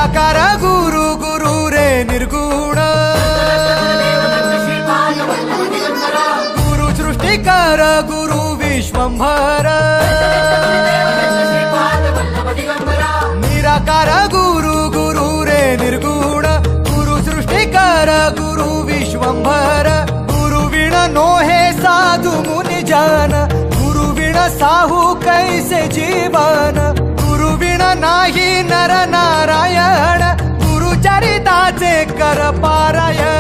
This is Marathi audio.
निराकार गुरु गुरु रे निर्गुण गुरु सृष्टिकर गुरु विश्वंभर निराकार गुरु गुरु रे निर्गुण गुरु सृष्टिकर गुरु विश्वंभर गुरु विण नोहे साधु मुनि जन गुरु विण साहू कैसे जीवन गुरु विण नाही नर नारायण गुरु चरिताचे कर पारायण